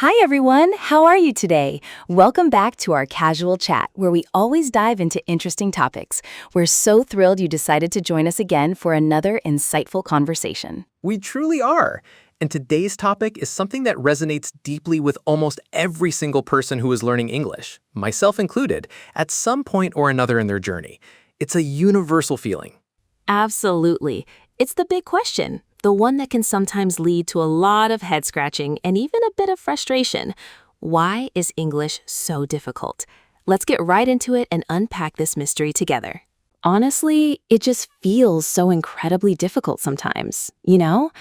Hi everyone, how are you today? Welcome back to our casual chat where we always dive into interesting topics. We're so thrilled you decided to join us again for another insightful conversation. We truly are. And today's topic is something that resonates deeply with almost every single person who is learning English, myself included, at some point or another in their journey. It's a universal feeling. Absolutely. It's the big question, the one that can sometimes lead to a lot of head scratching and even a bit of frustration. Why is English so difficult? Let's get right into it and unpack this mystery together. Honestly, it just feels so incredibly difficult sometimes, you know?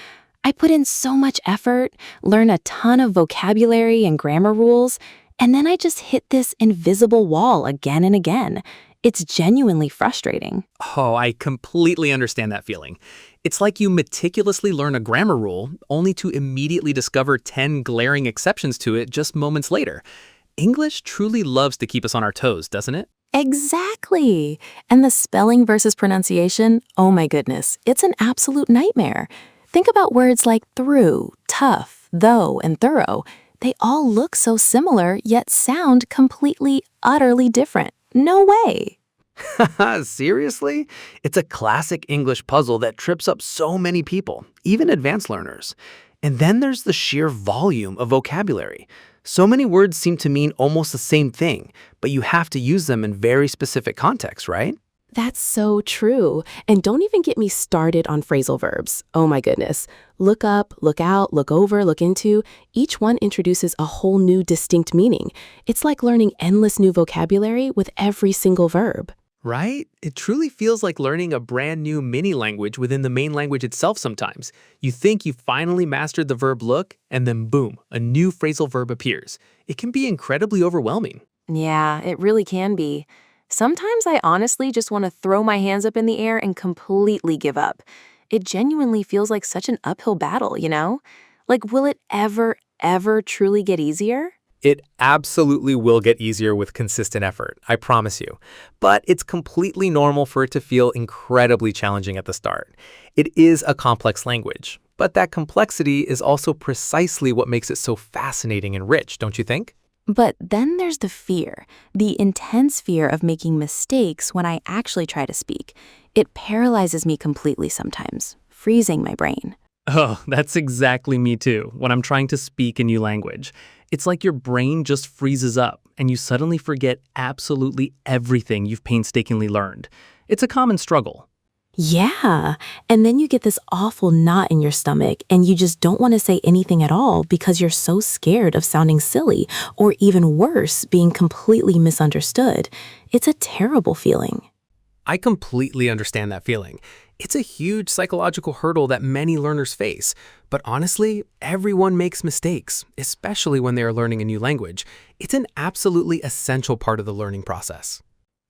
I put in so much effort, learn a ton of vocabulary and grammar rules, and then I just hit this invisible wall again and again. It's genuinely frustrating. Oh, I completely understand that feeling. It's like you meticulously learn a grammar rule only to immediately discover 10 glaring exceptions to it just moments later. English truly loves to keep us on our toes, doesn't it? Exactly. And the spelling versus pronunciation, oh my goodness, it's an absolute nightmare. Think about words like through, tough, though, and thorough. They all look so similar, yet sound completely, utterly different. No way. Seriously? It's a classic English puzzle that trips up so many people, even advanced learners. And then there's the sheer volume of vocabulary. So many words seem to mean almost the same thing, but you have to use them in very specific contexts, right? That's so true. And don't even get me started on phrasal verbs. Oh my goodness. Look up, look out, look over, look into. Each one introduces a whole new distinct meaning. It's like learning endless new vocabulary with every single verb. Right? It truly feels like learning a brand new mini language within the main language itself sometimes. You think you finally mastered the verb look, and then boom, a new phrasal verb appears. It can be incredibly overwhelming. Yeah, it really can be. Sometimes I honestly just want to throw my hands up in the air and completely give up. It genuinely feels like such an uphill battle, you know? Like, will it ever truly get easier? It absolutely will get easier with consistent effort, I promise you. But it's completely normal for it to feel incredibly challenging at the start. It is a complex language, but that complexity is also precisely what makes it so fascinating and rich, don't you think? But then there's the fear, the intense fear of making mistakes when I actually try to speak. It paralyzes me completely sometimes, freezing my brain. Oh, that's exactly me too, when I'm trying to speak a new language. It's like your brain just freezes up and you suddenly forget absolutely everything you've painstakingly learned. It's a common struggle. Yeah, and then you get this awful knot in your stomach and you just don't want to say anything at all because you're so scared of sounding silly or even worse, being completely misunderstood. It's a terrible feeling. I completely understand that feeling. It's a huge psychological hurdle that many learners face. But honestly, everyone makes mistakes, especially when they are learning a new language. It's an absolutely essential part of the learning process.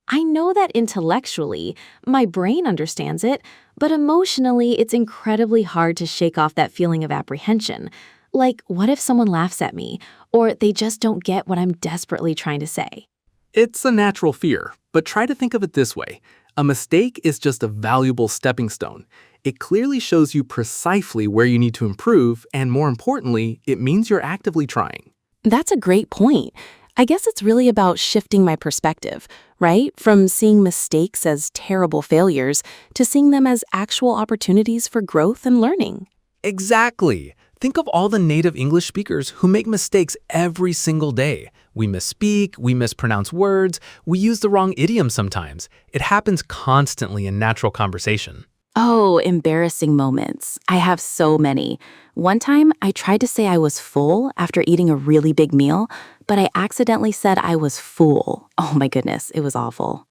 I know that intellectually, my brain understands it, but emotionally, it's incredibly hard to shake off that feeling of apprehension. Like, what if someone laughs at me, or they just don't get what I'm desperately trying to say? It's a natural fear, but try to think of it this way. A mistake is just a valuable stepping stone. It clearly shows you precisely where you need to improve, and more importantly, it means you're actively trying. That's a great point. I guess it's really about shifting my perspective, right? From seeing mistakes as terrible failures to seeing them as actual opportunities for growth and learning. Exactly. Think of all the native English speakers who make mistakes every single day. We misspeak, we mispronounce words, we use the wrong idiom sometimes. It happens constantly in natural conversation. Oh, embarrassing moments. I have so many. One time, I tried to say I was full after eating a really big meal, but I accidentally said I was full. Oh my goodness, it was awful.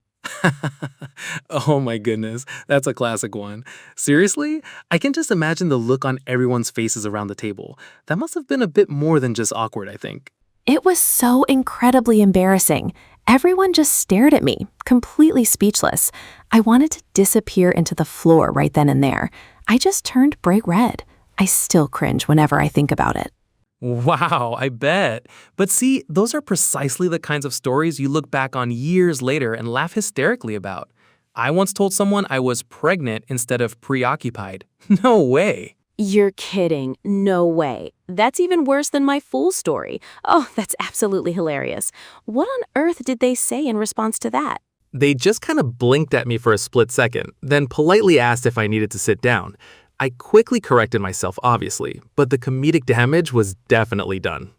Oh my goodness, that's a classic one. Seriously? I can just imagine the look on everyone's faces around the table. That must have been a bit more than just awkward, I think. It was so incredibly embarrassing. Everyone just stared at me, completely speechless. I wanted to disappear into the floor right then and there. I just turned bright red. I still cringe whenever I think about it. Wow, I bet. But see, those are precisely the kinds of stories you look back on years later and laugh hysterically about. I once told someone I was pregnant instead of preoccupied. No way. You're kidding. No way. That's even worse than my full story. Oh, that's absolutely hilarious. What on earth did they say in response to that? They just kind of blinked at me for a split second, then politely asked if I needed to sit down. I quickly corrected myself, obviously, but the comedic damage was definitely done.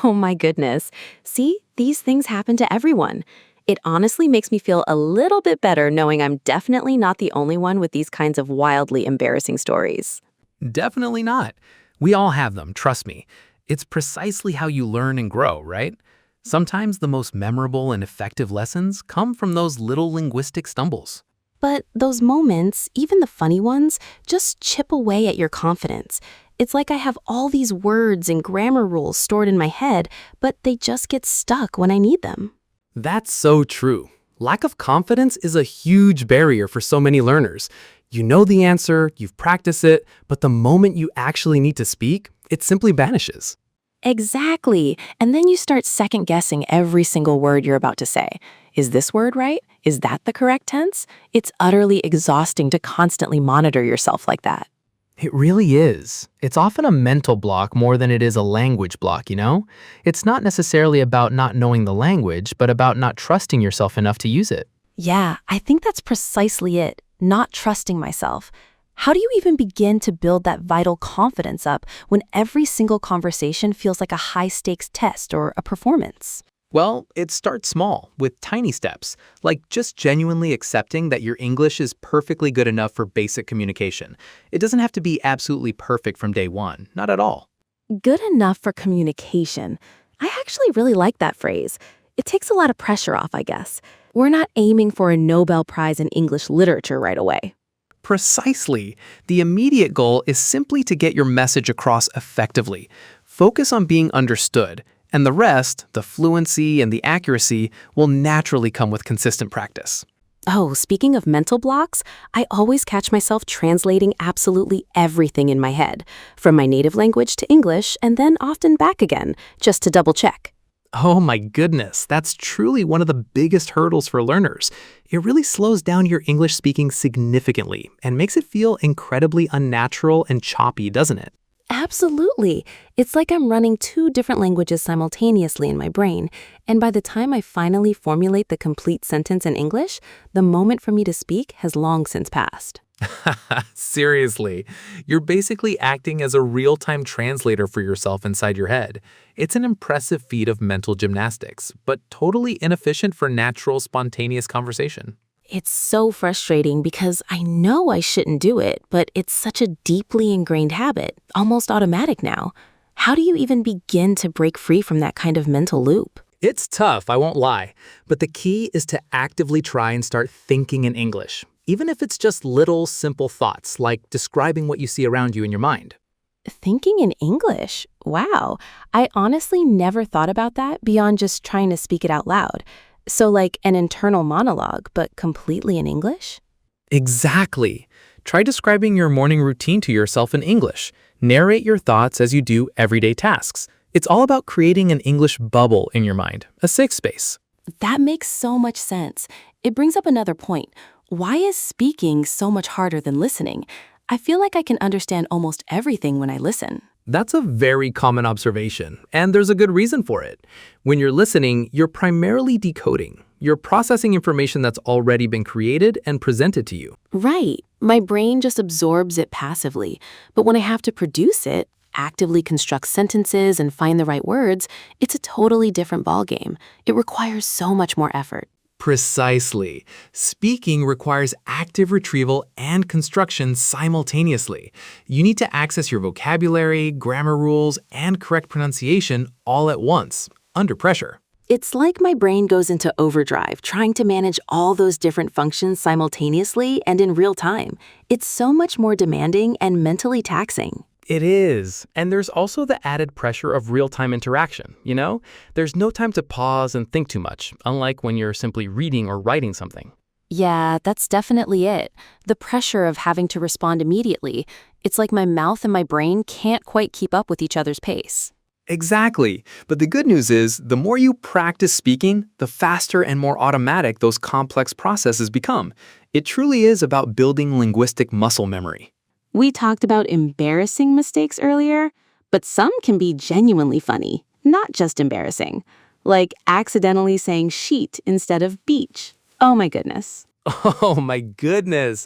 Oh my goodness. See, these things happen to everyone. It honestly makes me feel a little bit better knowing I'm definitely not the only one with these kinds of wildly embarrassing stories. Definitely not. We all have them, trust me. It's precisely how you learn and grow, right? Sometimes the most memorable and effective lessons come from those little linguistic stumbles. But those moments, even the funny ones, just chip away at your confidence. It's like I have all these words and grammar rules stored in my head, but they just get stuck when I need them. That's so true. Lack of confidence is a huge barrier for so many learners. You know the answer, you've practiced it, but the moment you actually need to speak, it simply vanishes. Exactly. And then you start second guessing every single word you're about to say. Is this word right? Is that the correct tense? It's utterly exhausting to constantly monitor yourself like that. It really is. It's often a mental block more than it is a language block, you know? It's not necessarily about not knowing the language, but about not trusting yourself enough to use it. Yeah, I think that's precisely it. Not trusting myself. How do you even begin to build that vital confidence up when every single conversation feels like a high-stakes test or a performance? Well, it starts small, with tiny steps, like just genuinely accepting that your English is perfectly good enough for basic communication. It doesn't have to be absolutely perfect from day one, not at all. Good enough for communication. I actually really like that phrase. It takes a lot of pressure off, I guess. We're not aiming for a Nobel Prize in English literature right away. Precisely. The immediate goal is simply to get your message across effectively. Focus on being understood, and the rest, the fluency and the accuracy, will naturally come with consistent practice. Oh, speaking of mental blocks, I always catch myself translating absolutely everything in my head, from my native language to English and then often back again, just to double check. Oh my goodness, that's truly one of the biggest hurdles for learners. It really slows down your English speaking significantly and makes it feel incredibly unnatural and choppy, doesn't it? Absolutely. It's like I'm running two different languages simultaneously in my brain, and by the time I finally formulate the complete sentence in English, the moment for me to speak has long since passed. Seriously, you're basically acting as a real-time translator for yourself inside your head. It's an impressive feat of mental gymnastics, but totally inefficient for natural, spontaneous conversation. It's so frustrating because I know I shouldn't do it, but it's such a deeply ingrained habit, almost automatic now. How do you even begin to break free from that kind of mental loop? It's tough, I won't lie, but the key is to actively try and start thinking in English, even if it's just little, simple thoughts like describing what you see around you in your mind. Thinking in English? Wow. I honestly never thought about that beyond just trying to speak it out loud. So like an internal monologue, but completely in English? Exactly. Try describing your morning routine to yourself in English. Narrate your thoughts as you do everyday tasks. It's all about creating an English bubble in your mind, a safe space. That makes so much sense. It brings up another point. Why is speaking so much harder than listening? I feel like I can understand almost everything when I listen. That's a very common observation, and there's a good reason for it. When you're listening, you're primarily decoding. You're processing information that's already been created and presented to you. Right. My brain just absorbs it passively. But when I have to produce it, actively construct sentences and find the right words, it's a totally different ballgame. It requires so much more effort. Precisely. Speaking requires active retrieval and construction simultaneously. You need to access your vocabulary, grammar rules, and correct pronunciation all at once, under pressure. It's like my brain goes into overdrive trying to manage all those different functions simultaneously and in real time. It's so much more demanding and mentally taxing. It is. And there's also the added pressure of real-time interaction, you know? There's no time to pause and think too much, unlike when you're simply reading or writing something. Yeah, that's definitely it. The pressure of having to respond immediately. It's like my mouth and my brain can't quite keep up with each other's pace. Exactly. But the good news is, the more you practice speaking, the faster and more automatic those complex processes become. It truly is about building linguistic muscle memory. We talked about embarrassing mistakes earlier, But some can be genuinely funny, not just embarrassing. Like accidentally saying sheet instead of beach. Oh my goodness. Oh my goodness.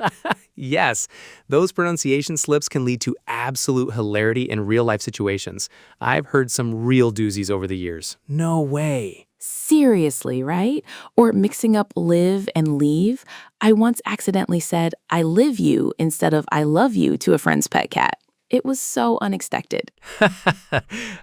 Yes, those pronunciation slips can lead to absolute hilarity in real-life situations. I've heard some real doozies over the years. No way. Seriously, right? Or mixing up live and leave. I once accidentally said, I live you instead of I love you to a friend's pet cat. It was so unexpected.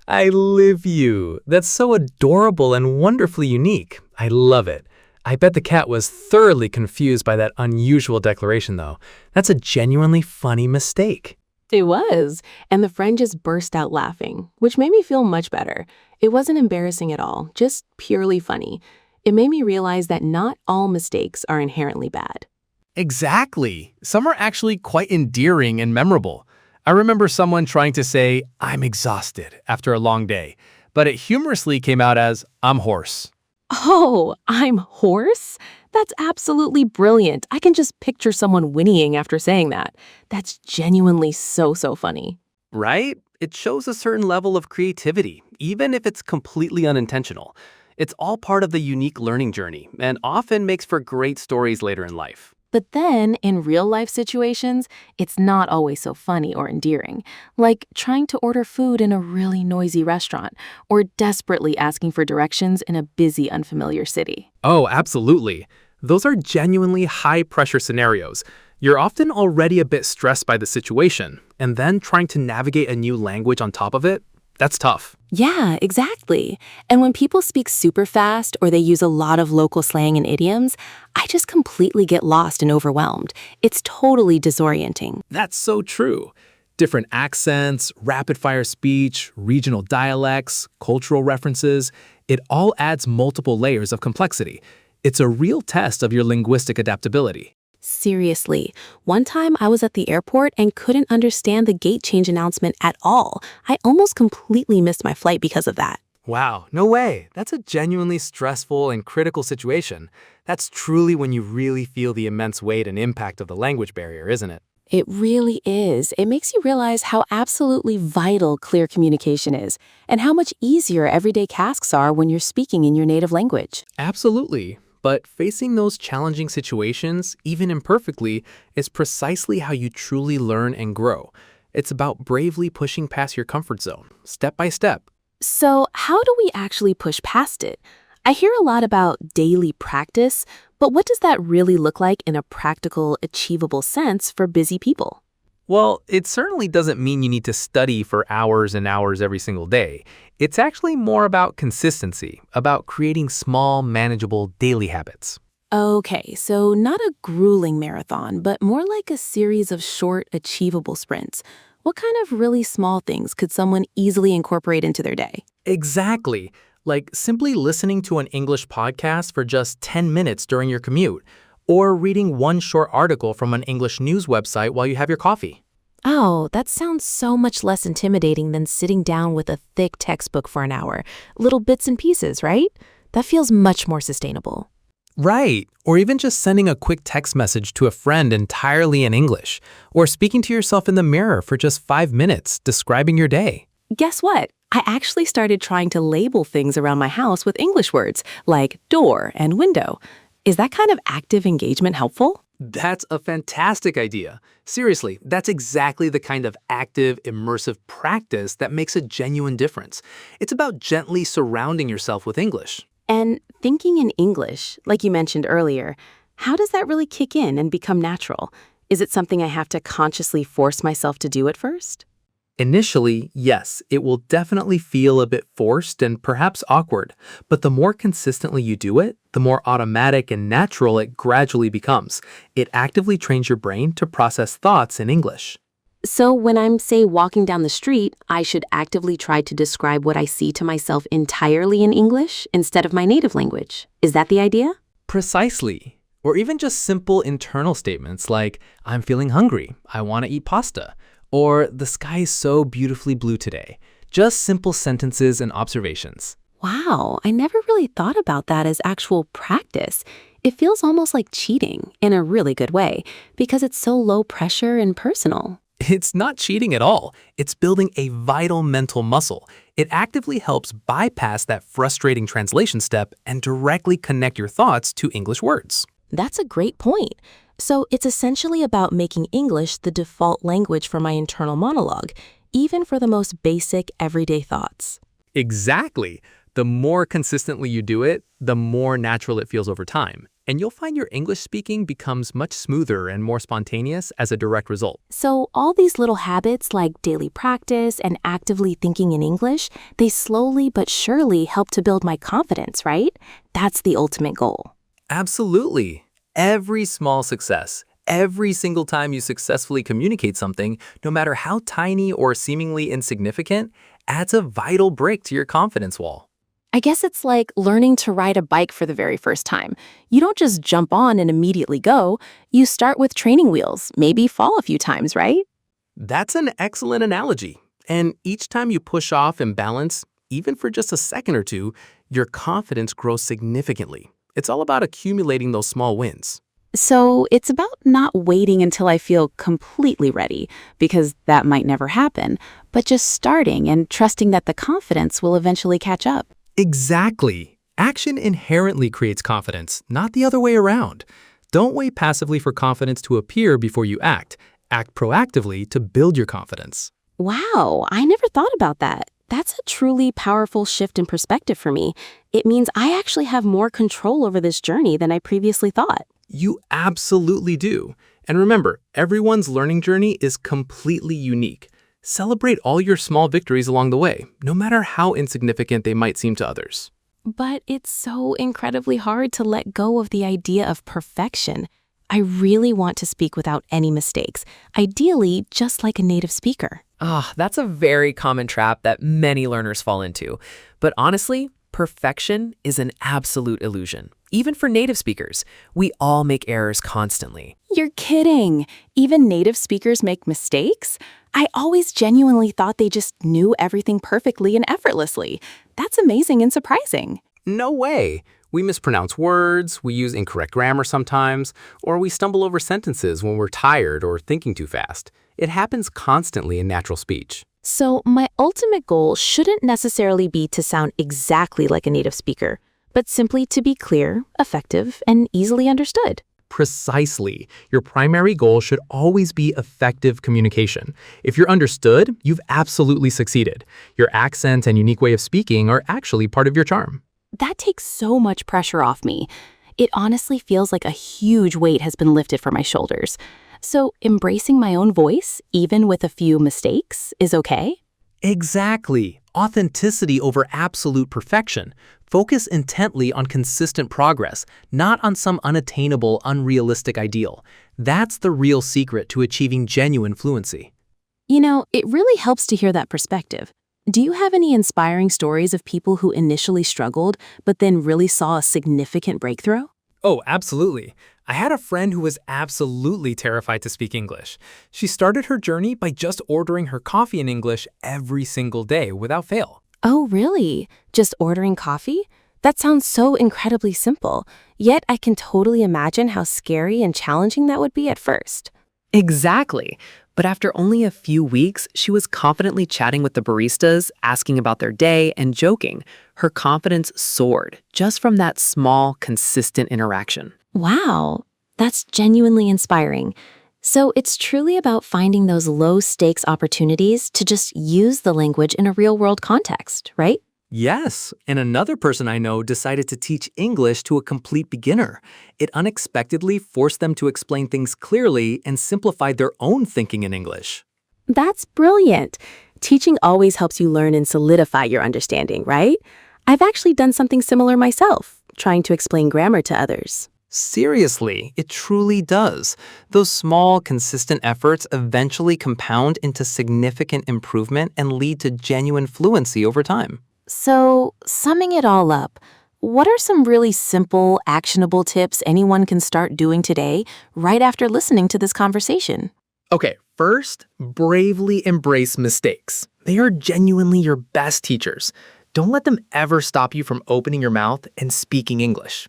I live you. That's so adorable and wonderfully unique. I love it. I bet the cat was thoroughly confused by that unusual declaration, though. That's a genuinely funny mistake. It was. And the friend just burst out laughing, which made me feel much better. It wasn't embarrassing at all, just purely funny. It made me realize that not all mistakes are inherently bad. Exactly. Some are actually quite endearing and memorable. I remember someone trying to say, I'm exhausted after a long day, but it humorously came out as, I'm hoarse. Oh, I'm hoarse? That's absolutely brilliant. I can just picture someone whinnying after saying that. That's genuinely so funny. Right? It shows a certain level of creativity, even if it's completely unintentional. It's all part of the unique learning journey and often makes for great stories later in life. But then, in real-life situations, it's not always so funny or endearing, like trying to order food in a really noisy restaurant or desperately asking for directions in a busy, unfamiliar city. Oh, absolutely. Those are genuinely high-pressure scenarios. You're often already a bit stressed by the situation, and then trying to navigate a new language on top of it, that's tough. Yeah, exactly. And when people speak super fast or they use a lot of local slang and idioms, I just completely get lost and overwhelmed. It's totally disorienting. That's so true. Different accents, rapid-fire speech, regional dialects, cultural references, it all adds multiple layers of complexity. It's a real test of your linguistic adaptability. Seriously, one time I was at the airport and couldn't understand the gate change announcement at all. I almost completely missed my flight because of that. Wow, no way. That's a genuinely stressful and critical situation. That's truly when you really feel the immense weight and impact of the language barrier, isn't it? It really is. It makes you realize how absolutely vital clear communication is and how much easier everyday tasks are when you're speaking in your native language. Absolutely. But facing those challenging situations, even imperfectly, is precisely how you truly learn and grow. It's about bravely pushing past your comfort zone, step by step. So, how do we actually push past it? I hear a lot about daily practice, but what does that really look like in a practical, achievable sense for busy people? Well, it certainly doesn't mean you need to study for hours and hours every single day. It's actually more about consistency, about creating small, manageable daily habits. Okay, so not a grueling marathon, but more like a series of short, achievable sprints. What kind of really small things could someone easily incorporate into their day? Exactly. Like simply listening to an English podcast for just 10 minutes during your commute, or reading one short article from an English news website while you have your coffee. Oh, that sounds so much less intimidating than sitting down with a thick textbook for an hour. Little bits and pieces, right? That feels much more sustainable. Right. Or even just sending a quick text message to a friend entirely in English, or speaking to yourself in the mirror for just 5 minutes, describing your day. Guess what? I actually started trying to label things around my house with English words, like door and window. Is that kind of active engagement helpful? That's a fantastic idea. Seriously, that's exactly the kind of active, immersive practice that makes a genuine difference. It's about gently surrounding yourself with English. And thinking in English, like you mentioned earlier, how does that really kick in and become natural? Is it something I have to consciously force myself to do at first? Initially, yes, it will definitely feel a bit forced and perhaps awkward, but the more consistently you do it, the more automatic and natural it gradually becomes. It actively trains your brain to process thoughts in English. So when I'm, say, walking down the street, I should actively try to describe what I see to myself entirely in English instead of my native language. Is that the idea? Precisely. Or even just simple internal statements like, I'm feeling hungry, I want to eat pasta. Or, the sky is so beautifully blue today. Just simple sentences and observations. Wow, I never really thought about that as actual practice. It feels almost like cheating, in a really good way, because it's so low pressure and personal. It's not cheating at all. It's building a vital mental muscle. It actively helps bypass that frustrating translation step and directly connect your thoughts to English words. That's a great point. So it's essentially about making English the default language for my internal monologue, even for the most basic everyday thoughts. Exactly. The more consistently you do it, the more natural it feels over time. And you'll find your English speaking becomes much smoother and more spontaneous as a direct result. So all these little habits like daily practice and actively thinking in English, they slowly but surely help to build my confidence, right? That's the ultimate goal. Absolutely. Every small success, every single time you successfully communicate something, no matter how tiny or seemingly insignificant, adds a vital break to your confidence wall. I guess it's like learning to ride a bike for the very first time. You don't just jump on and immediately go. You start with training wheels, maybe fall a few times, right? That's an excellent analogy. And each time you push off and balance, even for just a second or two, your confidence grows significantly. It's all about accumulating those small wins. So it's about not waiting until I feel completely ready, because that might never happen, but just starting and trusting that the confidence will eventually catch up. Exactly. Action inherently creates confidence, not the other way around. Don't wait passively for confidence to appear before you act. Act proactively to build your confidence. Wow, I never thought about that. That's a truly powerful shift in perspective for me. It means I actually have more control over this journey than I previously thought. You absolutely do. And remember, everyone's learning journey is completely unique. Celebrate all your small victories along the way, no matter how insignificant they might seem to others. But it's so incredibly hard to let go of the idea of perfection. I really want to speak without any mistakes, ideally just like a native speaker. That's a very common trap that many learners fall into. But honestly, perfection is an absolute illusion. Even for native speakers, we all make errors constantly. You're kidding. Even native speakers make mistakes? I always genuinely thought they just knew everything perfectly and effortlessly. That's amazing and surprising. No way! We mispronounce words, we use incorrect grammar sometimes, or we stumble over sentences when we're tired or thinking too fast. It happens constantly in natural speech. So my ultimate goal shouldn't necessarily be to sound exactly like a native speaker, but simply to be clear, effective, and easily understood. Precisely. Your primary goal should always be effective communication. If you're understood, you've absolutely succeeded. Your accent and unique way of speaking are actually part of your charm. That takes so much pressure off me. It honestly feels like a huge weight has been lifted from my shoulders. So embracing my own voice, even with a few mistakes, is okay? Exactly. Authenticity over absolute perfection. Focus intently on consistent progress, not on some unattainable, unrealistic ideal. That's the real secret to achieving genuine fluency. You know, it really helps to hear that perspective. Do you have any inspiring stories of people who initially struggled, but then really saw a significant breakthrough? Oh, absolutely. I had a friend who was absolutely terrified to speak English. She started her journey by just ordering her coffee in English every single day without fail. Oh, really? Just ordering coffee? That sounds so incredibly simple, yet I can totally imagine how scary and challenging that would be at first. Exactly. But after only a few weeks, she was confidently chatting with the baristas, asking about their day, and joking. Her confidence soared just from that small, consistent interaction. Wow, that's genuinely inspiring. So it's truly about finding those low-stakes opportunities to just use the language in a real-world context, right? Yes, and another person I know decided to teach English to a complete beginner. It unexpectedly forced them to explain things clearly and simplified their own thinking in English. That's brilliant. Teaching always helps you learn and solidify your understanding, right? I've actually done something similar myself, trying to explain grammar to others. Seriously, it truly does. Those small, consistent efforts eventually compound into significant improvement and lead to genuine fluency over time. So, summing it all up, what are some really simple, actionable tips anyone can start doing today, right after listening to this conversation? Okay, first, bravely embrace mistakes. They are genuinely your best teachers. Don't let them ever stop you from opening your mouth and speaking English.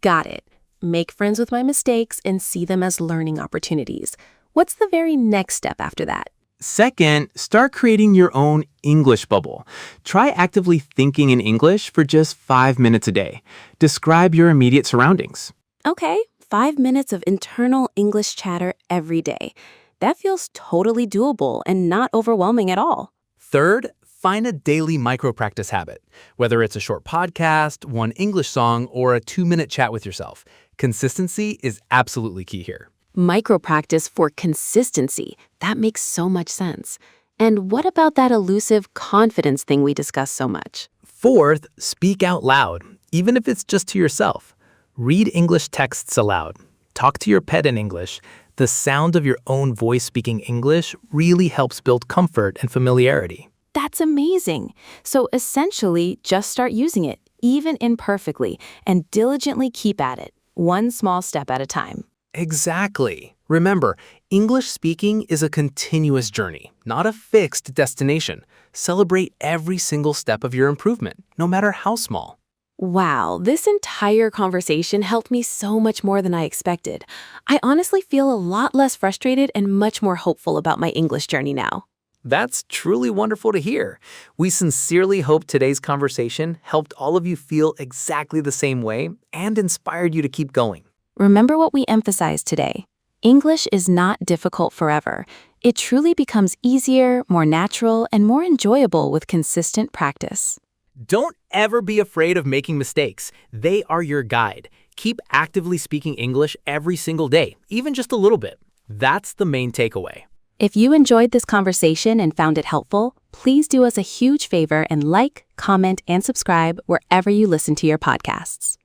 Got it. Make friends with my mistakes and see them as learning opportunities. What's the very next step after that? Second, start creating your own English bubble. Try actively thinking in English for just 5 minutes a day. Describe your immediate surroundings. Okay, 5 minutes of internal English chatter every day. That feels totally doable and not overwhelming at all. Third, find a daily micro-practice habit, whether it's a short podcast, one English song, or a 2-minute chat with yourself. Consistency is absolutely key here. Micro-practice for consistency. That makes so much sense. And what about that elusive confidence thing we discuss so much? Fourth, speak out loud, even if it's just to yourself. Read English texts aloud. Talk to your pet in English. The sound of your own voice speaking English really helps build comfort and familiarity. That's amazing. So essentially, just start using it, even imperfectly, and diligently keep at it, one small step at a time. Exactly. Remember, English speaking is a continuous journey, not a fixed destination. Celebrate every single step of your improvement, no matter how small. Wow, this entire conversation helped me so much more than I expected. I honestly feel a lot less frustrated and much more hopeful about my English journey now. That's truly wonderful to hear. We sincerely hope today's conversation helped all of you feel exactly the same way and inspired you to keep going. Remember what we emphasized today. English is not difficult forever. It truly becomes easier, more natural, and more enjoyable with consistent practice. Don't ever be afraid of making mistakes. They are your guide. Keep actively speaking English every single day, even just a little bit. That's the main takeaway. If you enjoyed this conversation and found it helpful, please do us a huge favor and like, comment, and subscribe wherever you listen to your podcasts.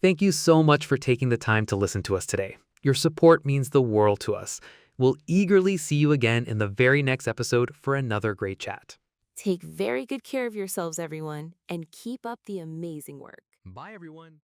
Thank you so much for taking the time to listen to us today. Your support means the world to us. We'll eagerly see you again in the very next episode for another great chat. Take very good care of yourselves, everyone, and keep up the amazing work. Bye, everyone.